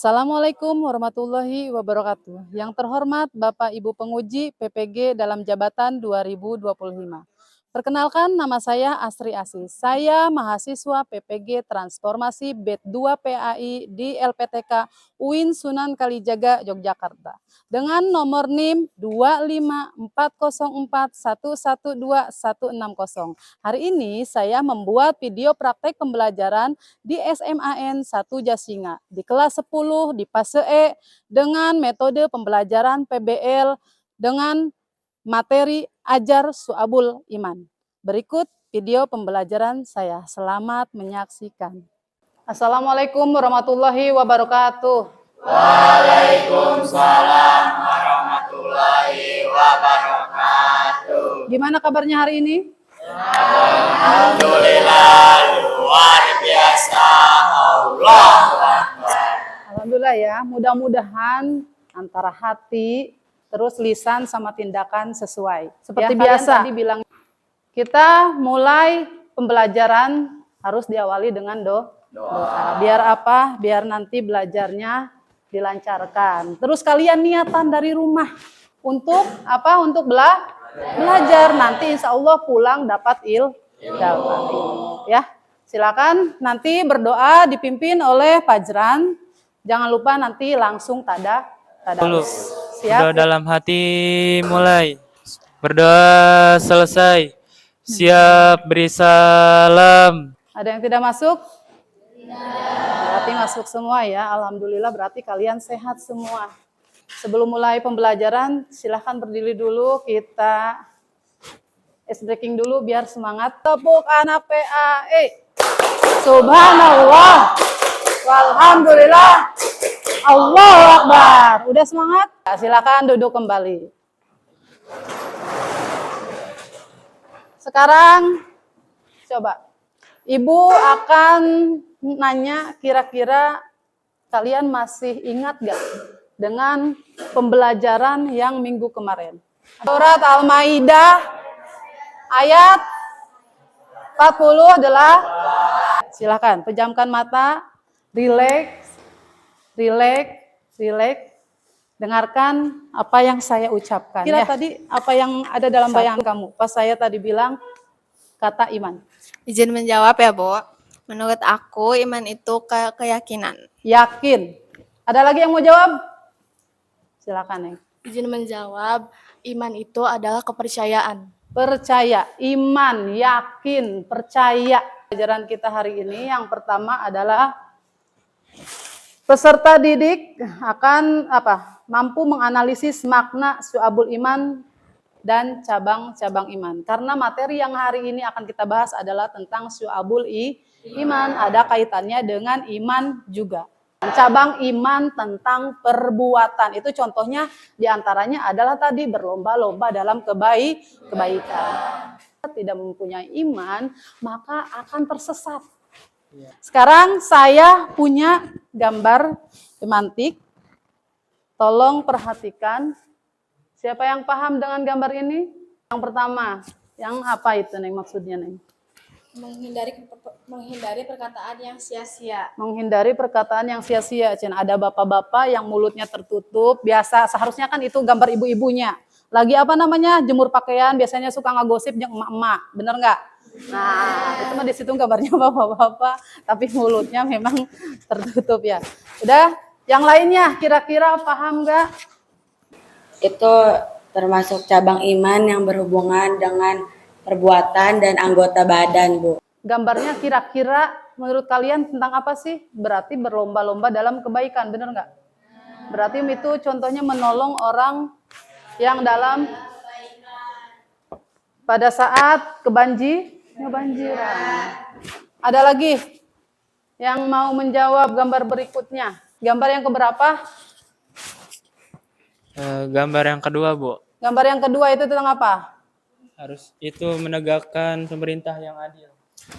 Assalamualaikum warahmatullahi wabarakatuh. Yang terhormat Bapak Ibu Penguji PPG dalam jabatan 2025. Perkenalkan, nama saya Asri Asis. Saya mahasiswa PPG Transformasi BED 2 PAI di LPTK UIN Sunan Kalijaga, Yogyakarta. Dengan nomor NIM 25404112160. Hari ini saya membuat video praktek pembelajaran di SMAN 1 Jasinga di kelas 10 di fase E dengan metode pembelajaran PBL dengan materi ajar Syu'abul Iman. Berikut video pembelajaran saya. Selamat menyaksikan. Assalamualaikum warahmatullahi wabarakatuh. Waalaikumsalam warahmatullahi wabarakatuh. Gimana kabarnya hari ini? Alhamdulillah luar biasa. Allahu Akbar. Alhamdulillah ya, mudah-mudahan antara hati, terus lisan sama tindakan sesuai. Seperti Ya, biasa tadi bilang, kita mulai pembelajaran harus diawali dengan doa. Biar apa? Biar nanti belajarnya dilancarkan. Terus kalian niatan dari rumah untuk apa? Untuk belajar. Nanti insya Allah pulang dapat ilmu. Ya, silakan nanti berdoa dipimpin oleh Fajran. Jangan lupa nanti langsung tadarus. Siap? Berdoa dalam hati mulai. Berdoa selesai. Siap beri salam. Ada yang tidak masuk? Berarti masuk semua ya. Alhamdulillah berarti kalian sehat semua. Sebelum mulai pembelajaran, silahkan berdiri dulu. Kita ice breaking dulu biar semangat. Tepuk anak PAE. Subhanallah. Walhamdulillah. Allahu Akbar. Udah semangat? Silakan duduk kembali. Sekarang coba Ibu akan nanya, kira-kira kalian masih ingat gak dengan pembelajaran yang minggu kemarin? Surat Al-Maidah ayat 48. Silakan pejamkan mata, rileks. Dengarkan apa yang saya ucapkan. Kira tadi apa yang ada dalam bayangan kamu pas saya tadi bilang kata iman? Izin menjawab ya, Bu. Menurut aku, iman itu keyakinan. Yakin. Ada lagi yang mau jawab? Silakan, Neng. Izin menjawab, iman itu adalah kepercayaan. Percaya, iman, yakin, percaya. Pelajaran kita hari ini yang pertama adalah peserta didik akan mampu menganalisis makna Syu'abul Iman dan cabang-cabang iman. Karena materi yang hari ini akan kita bahas adalah tentang Syu'abul Iman. Ada kaitannya dengan iman juga. Cabang iman tentang perbuatan. Itu contohnya diantaranya adalah tadi berlomba-lomba dalam kebaikan. Tidak mempunyai iman, maka akan tersesat. Sekarang saya punya gambar pemantik. Tolong perhatikan. Siapa yang paham dengan gambar ini? Yang pertama, yang apa itu Neng maksudnya Neng? Menghindari perkataan yang sia-sia. Menghindari perkataan yang sia-sia. Ada bapak-bapak yang mulutnya tertutup. Biasa, seharusnya kan itu gambar ibu-ibunya. Lagi apa namanya? Jemur pakaian, biasanya suka ngagosip yang emak-emak. Bener nggak? Nah, itu mah di situ gambarnya bapak-bapak, tapi mulutnya memang tertutup ya. Udah, yang lainnya kira-kira paham nggak? Itu termasuk cabang iman yang berhubungan dengan perbuatan dan anggota badan, Bu. Gambarnya kira-kira menurut kalian tentang apa sih? Berarti berlomba-lomba dalam kebaikan, bener nggak? Berarti itu contohnya menolong orang yang dalam pada saat kebanjiran. Ada lagi yang mau menjawab gambar berikutnya? Gambar yang keberapa? Gambar yang kedua, Bu. Gambar yang kedua itu tentang apa? Harus itu menegakkan pemerintah yang adil.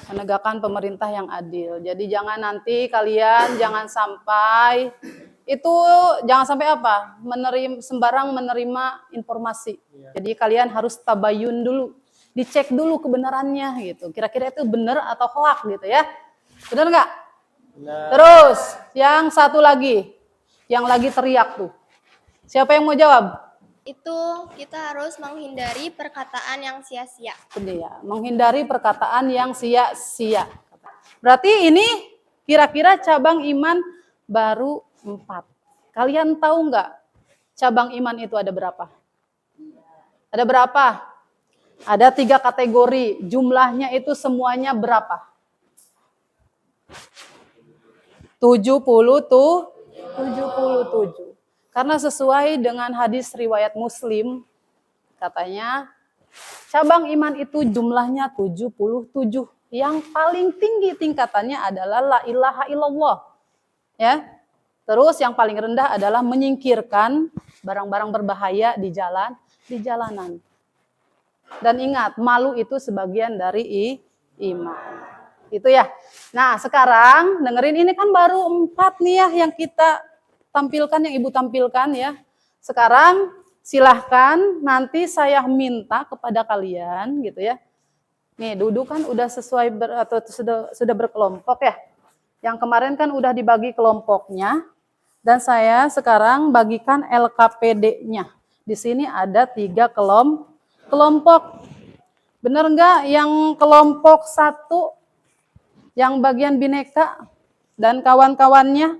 Menegakkan pemerintah yang adil. Jadi jangan nanti kalian jangan sampai apa? Sembarang menerima informasi. Jadi kalian harus tabayun dulu. Dicek dulu kebenarannya gitu. Kira-kira itu benar atau hoak gitu ya. Benar nggak? Terus yang satu lagi. Yang lagi teriak tuh. Siapa yang mau jawab? Itu kita harus menghindari perkataan yang sia-sia. Itu dia, menghindari perkataan yang sia-sia. Berarti ini kira-kira cabang iman baru 4. Kalian tahu nggak cabang iman itu ada berapa? Ada berapa? Ada 3 kategori. Jumlahnya itu semuanya berapa? 77. Karena sesuai dengan hadis riwayat Muslim, katanya cabang iman itu jumlahnya 77. Yang paling tinggi tingkatannya adalah la ilaha illallah. Ya. Terus yang paling rendah adalah menyingkirkan barang-barang berbahaya di jalanan. Dan ingat, malu itu sebagian dari iman. Itu ya. Nah, sekarang dengerin, ini kan baru 4 nih ya yang kita tampilkan, yang Ibu tampilkan ya. Sekarang silahkan nanti saya minta kepada kalian gitu ya. Nih, duduk kan udah sesuai atau sudah berkelompok ya. Yang kemarin kan udah dibagi kelompoknya. Dan saya sekarang bagikan LKPD-nya. Di sini ada 3 kelompok. Bener nggak yang kelompok 1 yang bagian bineka dan kawan-kawannya?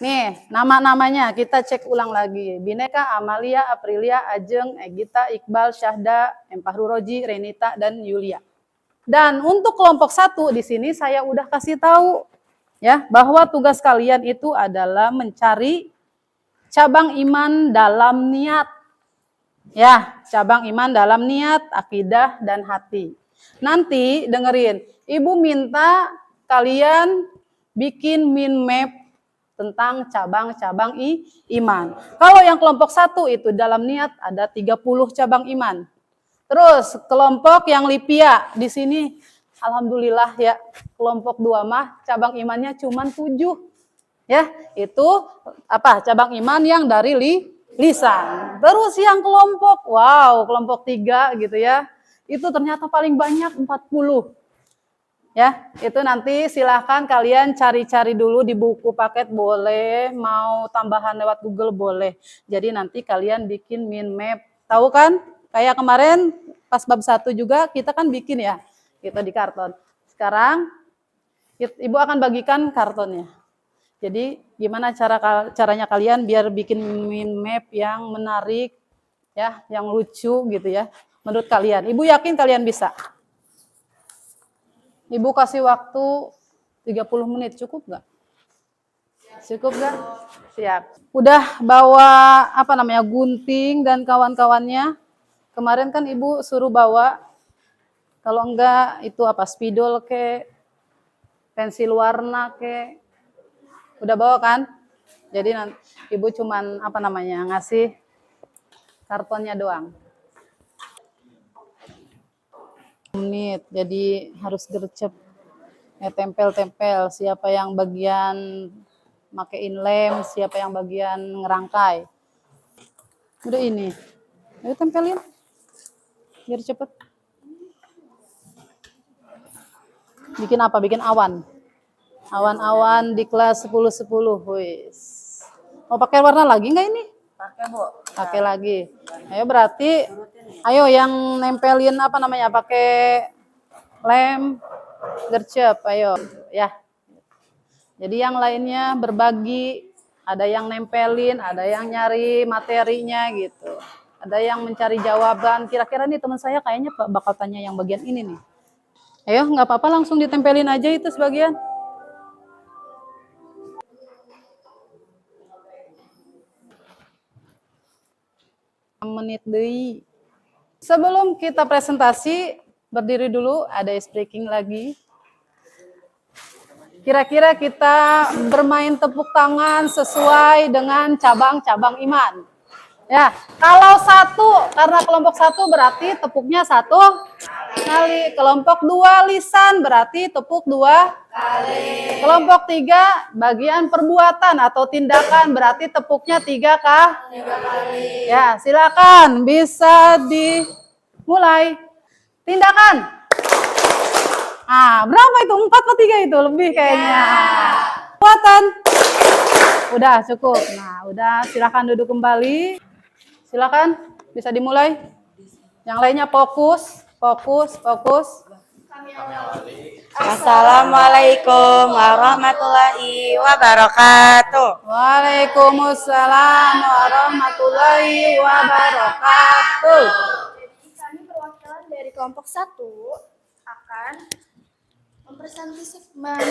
Nih, nama-namanya kita cek ulang lagi. Bineka, Amalia, Aprilia, Ajeng, Egita, Iqbal, Syahda, Empahru Roji, Renita, dan Yulia. Dan untuk kelompok 1 di sini saya udah kasih tahu ya bahwa tugas kalian itu adalah mencari cabang iman dalam niat. Ya, cabang iman dalam niat, akidah, dan hati. Nanti dengerin, Ibu minta kalian bikin mind map tentang cabang-cabang iman. Kalau yang kelompok 1 itu dalam niat ada 30 cabang iman. Terus kelompok yang Lipia di sini alhamdulillah ya, kelompok 2 mah cabang imannya cuma 7. Ya, itu apa? Cabang iman yang dari lisan. Terus yang kelompok, kelompok 3 gitu ya. Itu ternyata paling banyak 40. Ya, itu nanti silahkan kalian cari-cari dulu di buku paket boleh, mau tambahan lewat Google boleh. Jadi nanti kalian bikin mind map. Tahu kan? Kayak kemarin pas bab 1 juga kita kan bikin ya, gitu di karton. Sekarang Ibu akan bagikan kartonnya. Jadi gimana caranya kalian biar bikin mind map yang menarik, ya, yang lucu gitu ya. Menurut kalian, Ibu yakin kalian bisa? Ibu kasih waktu 30 menit, cukup nggak? Cukup nggak? Siap. Udah bawa gunting dan kawan-kawannya. Kemarin kan Ibu suruh bawa. Kalau enggak itu spidol ke, pensil warna ke. Udah bawa kan? Jadi nanti Ibu cuman ngasih kartonnya doang. Menit, jadi harus gercep, tempel-tempel. Siapa yang bagian makein lem, siapa yang bagian ngerangkai. Udah ini, ayo tempelin, biar cepet. Bikin apa? Bikin awan. Awan-awan di kelas 10-10. Wis. Mau pakai warna lagi nggak ini? Pakai, Bu. Pakai lagi. Ayo berarti, ayo yang nempelin pakai lem, gercep, ayo ya. Jadi yang lainnya berbagi, ada yang nempelin, ada yang nyari materinya gitu. Ada yang mencari jawaban, kira-kira nih teman saya kayaknya bakal tanya yang bagian ini nih. Ayo nggak apa-apa langsung ditempelin aja itu sebagian. Menit deui. Sebelum kita presentasi, berdiri dulu, ada ice breaking lagi. Kira-kira kita bermain tepuk tangan sesuai dengan cabang-cabang iman. Ya, kalau 1, karena kelompok 1 berarti tepuknya 1 kali. Kelompok 2 lisan berarti tepuk 2 kali. Kelompok 3 bagian perbuatan atau tindakan berarti tepuknya 3 kali. Ya, silakan bisa dimulai. Tindakan. Berapa itu? 4 atau 3 itu? Lebih kayaknya. Perbuatan. Udah cukup. Nah, udah silakan duduk kembali. Silakan bisa dimulai. Yang lainnya fokus. Assalamualaikum warahmatullahi wabarakatuh. Waalaikumsalam warahmatullahi wabarakatuh. Kami perwakilan dari kelompok 1 akan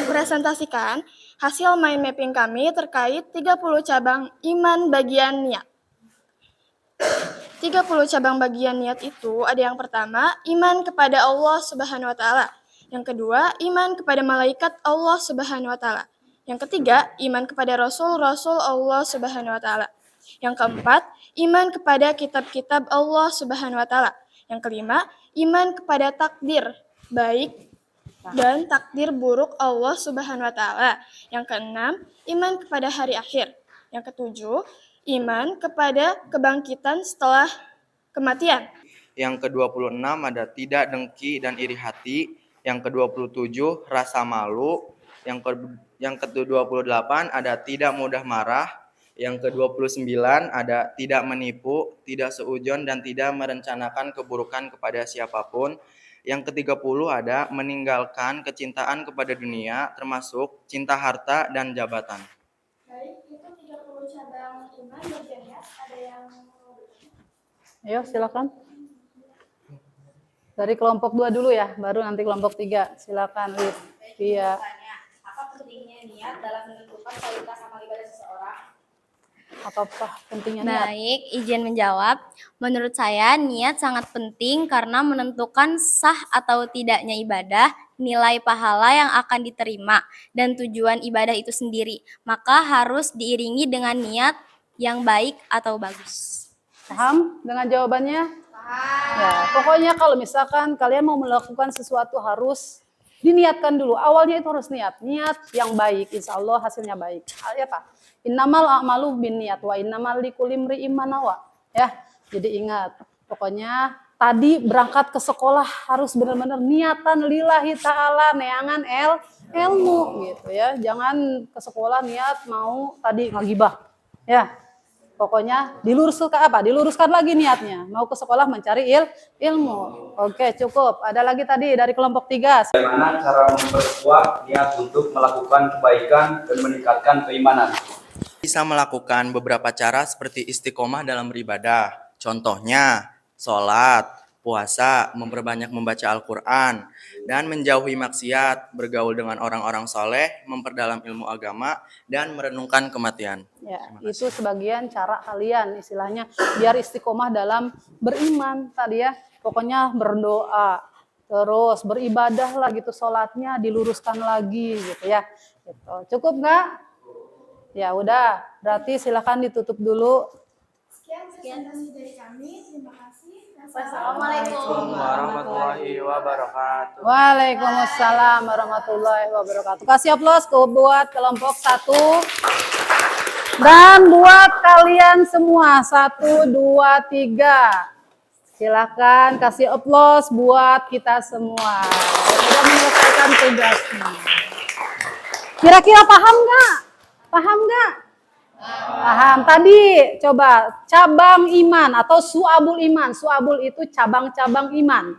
mempresentasikan hasil mind mapping kami terkait 30 cabang iman bagian niat. 30 cabang bagian niat itu ada yang pertama, iman kepada Allah Subhanahu wa taala. Yang kedua, iman kepada malaikat Allah Subhanahu wa taala. Yang ketiga, iman kepada rasul-rasul Allah Subhanahu wa taala. Yang keempat, iman kepada kitab-kitab Allah Subhanahu wa taala. Yang kelima, iman kepada takdir baik dan takdir buruk Allah Subhanahu wa taala. Yang keenam, iman kepada hari akhir. Yang ketujuh, iman kepada kebangkitan setelah kematian. Yang ke-26 ada tidak dengki dan iri hati. Yang ke-27 rasa malu. Yang ke-28 ada tidak mudah marah. Yang ke-29 ada tidak menipu, tidak seujon dan tidak merencanakan keburukan kepada siapapun. Yang ke-30 ada meninggalkan kecintaan kepada dunia, termasuk cinta harta dan jabatan. Baik, itu 30 cabang iman bagian niat. Ada yang Ayo silakan. Dari kelompok 2 dulu ya, baru nanti kelompok 3. Silakan, Liv. Iya. Apa pentingnya niat dalam menentukan kualitas amal ibadah seseorang? Apa pentingnya niat? Baik, izin menjawab. Menurut saya, niat sangat penting karena menentukan sah atau tidaknya ibadah, nilai pahala yang akan diterima, dan tujuan ibadah itu sendiri. Maka harus diiringi dengan niat yang baik atau bagus. Paham dengan jawabannya? Ya, pokoknya kalau misalkan kalian mau melakukan sesuatu harus diniatkan dulu. Awalnya itu harus niat yang baik. Insya Allah hasilnya baik. Ya Pak. Innamal a'malu binniyat wa innamal likulli imri'in ma nawa. Ya, jadi ingat. Pokoknya tadi berangkat ke sekolah harus benar-benar niatan lillahi ta'ala neangan ilmu gitu ya. Jangan ke sekolah niat mau tadi ngagibah. Ya. Pokoknya diluruskan lagi niatnya. Mau ke sekolah mencari ilmu. Oke, cukup. Ada lagi tadi dari kelompok 3. Bagaimana cara memperkuat niat untuk melakukan kebaikan dan meningkatkan keimanan? Bisa melakukan beberapa cara seperti istiqomah dalam beribadah. Contohnya, sholat, puasa, memperbanyak membaca Al-Quran, dan menjauhi maksiat, bergaul dengan orang-orang soleh, memperdalam ilmu agama, dan merenungkan kematian. Ya, itu sebagian cara kalian istilahnya biar istiqomah dalam beriman tadi ya. Pokoknya berdoa, terus beribadah lah gitu, sholatnya diluruskan lagi gitu ya. Gitu. Cukup nggak? Ya udah, berarti silakan ditutup dulu. sekian presentasi dari kami. Terima kasih. Wassalamualaikum warahmatullahi wabarakatuh. Waalaikumsalam warahmatullahi wabarakatuh. Kasih aplaus buat kelompok 1. Dan buat kalian semua 1, 2, 3. Silakan kasih aplaus buat kita semua. Sudah menyelesaikan tugasnya. Kira-kira paham nggak? Paham nggak? Paham. Tadi coba cabang iman atau su'abul iman. Su'abul itu cabang-cabang iman.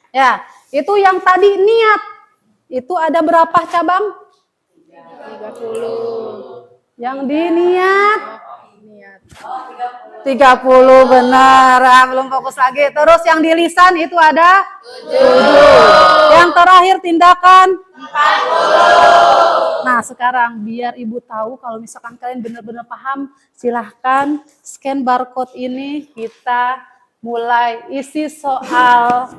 Ya, itu yang tadi niat. Itu ada berapa cabang? 30. Yang diniat 30 benar. Belum fokus lagi. Terus yang di lisan itu ada 7. Yang terakhir tindakan 40. Nah, sekarang biar Ibu tahu kalau misalkan kalian benar-benar paham, silahkan scan barcode ini, kita mulai isi soal.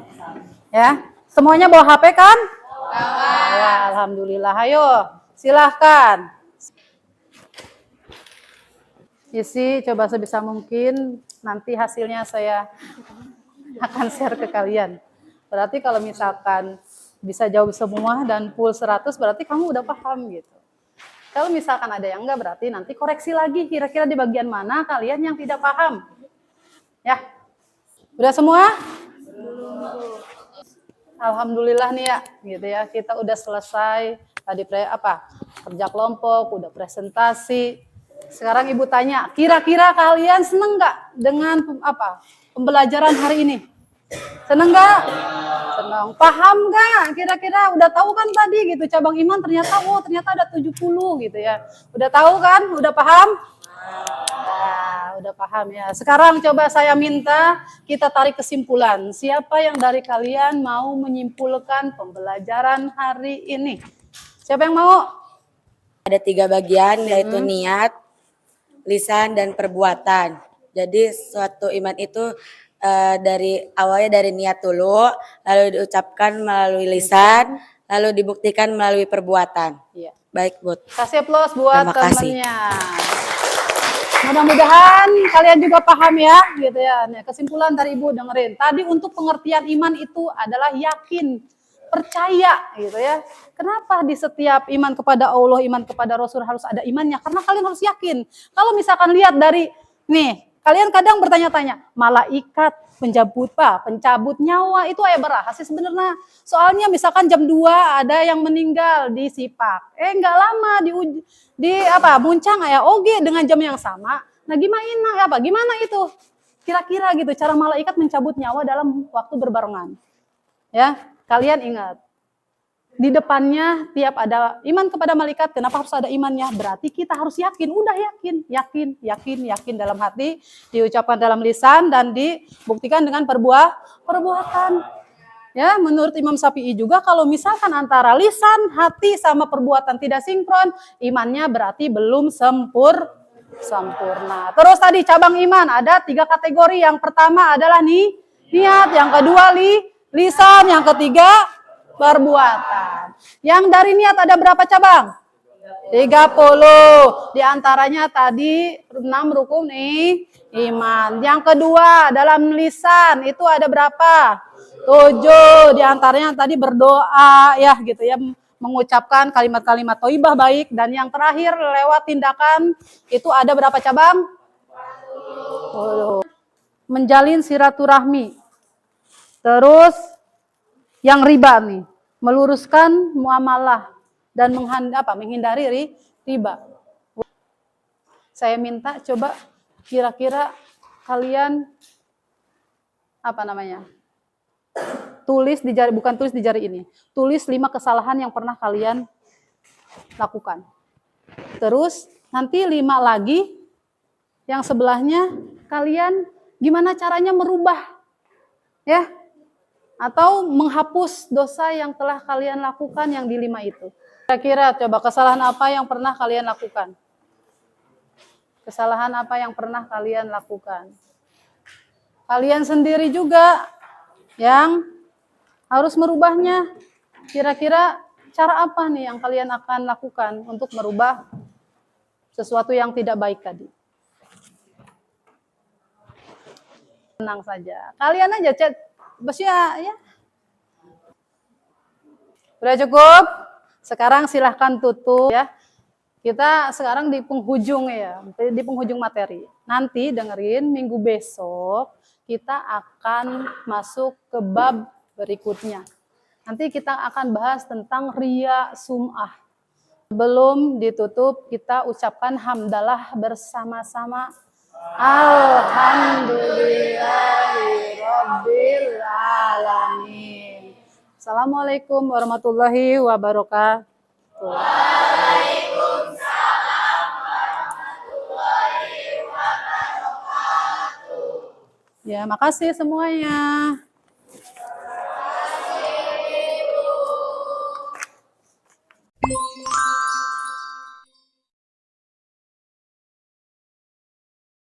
Ya, semuanya bawa HP kan? Bawa. Alhamdulillah. Ayo, silahkan. Isi coba sebisa mungkin, nanti hasilnya saya akan share ke kalian. Berarti kalau misalkan bisa jawab semua dan full 100 berarti kamu udah paham gitu. Kalau misalkan ada yang enggak berarti nanti koreksi lagi kira-kira di bagian mana kalian yang tidak paham. Ya. Udah semua? Alhamdulillah nih ya, gitu ya. Kita udah selesai tadi kerja kelompok, udah presentasi. Sekarang Ibu tanya, kira-kira kalian seneng nggak dengan pembelajaran hari ini? Seneng nggak? Seneng. Paham nggak? Kira-kira udah tahu kan tadi gitu cabang iman ternyata ada 70 gitu ya. Udah tahu kan? Udah paham? Nah, udah paham ya. Sekarang coba saya minta kita tarik kesimpulan. Siapa yang dari kalian mau menyimpulkan pembelajaran hari ini? Siapa yang mau? Ada 3 bagian, yaitu niat, lisan, dan perbuatan. Jadi suatu iman itu awalnya dari niat dulu, lalu diucapkan melalui lisan, lalu dibuktikan melalui perbuatan. Iya. Baik, Bud. Kasih aplaus buat Terima kasih. temennya. Mudah-mudahan kalian juga paham ya, gitu ya. Nah, kesimpulan dari Ibu dengerin. Tadi untuk pengertian iman itu adalah yakin, percaya, gitu ya. Kenapa di setiap iman kepada Allah, iman kepada Rasul harus ada imannya? Karena kalian harus yakin. Kalau misalkan lihat dari nih, kalian kadang bertanya-tanya, malaikat pencabut nyawa itu berapa sih sebenarnya? Soalnya misalkan jam 2 ada yang meninggal di Sipak. Enggak lama Muncang oge dengan jam yang sama. Nah, gimana itu? Kira-kira gitu cara malaikat mencabut nyawa dalam waktu berbarengan. Ya, kalian ingat. Di depannya tiap ada iman kepada malaikat, kenapa harus ada imannya? Berarti kita harus yakin, udah yakin dalam hati, diucapkan dalam lisan dan dibuktikan dengan perbuatan. Ya, menurut Imam Syafi'i juga kalau misalkan antara lisan, hati sama perbuatan tidak sinkron, imannya berarti belum sempurna. Terus tadi cabang iman ada 3 kategori. Yang pertama adalah niat, yang kedua lisan, yang ketiga perbuatan. Yang dari niat ada berapa cabang? 30. Di antaranya tadi 6 rukun iman. Yang kedua dalam lisan itu ada berapa? 7. Di antaranya tadi berdoa ya gitu ya, mengucapkan kalimat-kalimat thayyibah baik. Dan yang terakhir lewat tindakan itu ada berapa cabang? 10. Menjalin silaturahmi. Terus yang riba nih, meluruskan muamalah dan menghindari riba. Saya minta coba kira-kira kalian tulis di jari, bukan tulis di jari ini. Tulis 5 kesalahan yang pernah kalian lakukan. Terus nanti 5 lagi yang sebelahnya kalian gimana caranya merubah ya? Atau menghapus dosa yang telah kalian lakukan yang di 5 itu. Kira-kira coba kesalahan apa yang pernah kalian lakukan? Kesalahan apa yang pernah kalian lakukan? Kalian sendiri juga yang harus merubahnya. Kira-kira cara apa nih yang kalian akan lakukan untuk merubah sesuatu yang tidak baik tadi? Tenang saja. Kalian aja chat. Ya. Udah cukup? Sekarang silahkan tutup ya. Kita sekarang di penghujung ya, di penghujung materi. Nanti dengerin minggu besok kita akan masuk ke bab berikutnya. Nanti kita akan bahas tentang riya sum'ah. Sebelum ditutup kita ucapkan hamdalah bersama-sama. Alhamdulillahirabbil alamin. Assalamualaikum warahmatullahi wabarakatuh. Waalaikumsalam warahmatullahi wabarakatuh. Ya, makasih semuanya.